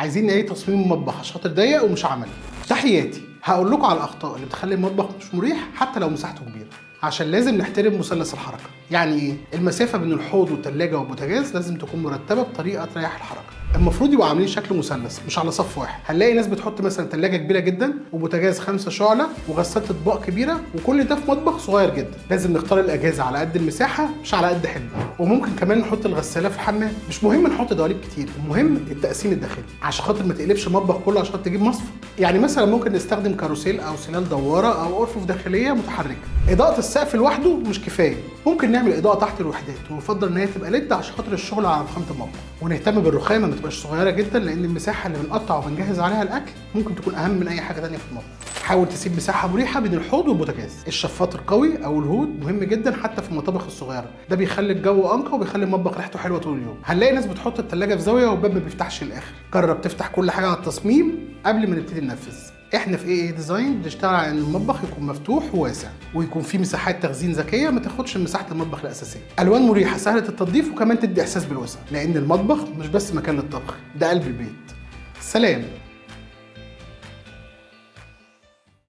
عايزين ايه تصميم مطبخ شاطر ضيق ومش عملي. تحياتي. هقول لكم على الاخطاء اللي بتخلي المطبخ مش مريح حتى لو مساحته كبيره، عشان لازم نحترم مثلث الحركه. يعني ايه؟ المسافه بين الحوض والثلاجه والبوتاجاز لازم تكون مرتبه بطريقه تريح الحركه. المفروض يبقوا عاملين شكل مثلث مش على صف واحد. هنلاقي ناس بتحط مثلا ثلاجه كبيره جدا وبوتاجاز 5 شعله وغساله اطباق كبيره، وكل ده في مطبخ صغير جدا. لازم نختار الاجهزه على قد المساحه مش على قد حمل. وممكن كمان نحط الغساله في الحمام. مش مهم نحط دواليب كتير، المهم التقسيم الداخلي عشان خاطر ما تقلبش المطبخ كله عشان تجيب مصفى. يعني مثلا ممكن نستخدم كاروسيل او سلال دواره او ارفف داخليه متحركه. اضاءه السقف لوحده مش كفايه، ممكن نعمل اضاءه تحت الوحدات، ويفضل ان هي تبقى ليد عشان خاطر الشغل على فخامه المطبخ. ونهتم بالرخامه ما تبقاش صغيره جدا، لان المساحه اللي بنقطع وبنجهز عليها الاكل ممكن تكون اهم من اي حاجه ثانيه في المطبخ. حاول تسيب مساحه مريحه بين الحوض والبوتاجاز. الشفاط القوي او الهود مهم جدا حتى في المطابخ الصغيره، ده بيخلي الجو انقى وبيخلي المطبخ ريحته حلوه طول اليوم. هنلاقي ناس بتحط الثلاجه في زاويه والباب ما بيفتحش للاخر. جرب تفتح كل حاجه على التصميم قبل ما نبتدي ننفذ. احنا في اي ديزاين بنشتغل على ان المطبخ يكون مفتوح وواسع، ويكون فيه مساحات تخزين ذكيه ما تاخدش مساحه المطبخ الاساسيه. الوان مريحه سهله التنظيف وكمان تدي احساس بالوسع، لان المطبخ مش بس مكان للطبخ، ده قلب البيت. سلام.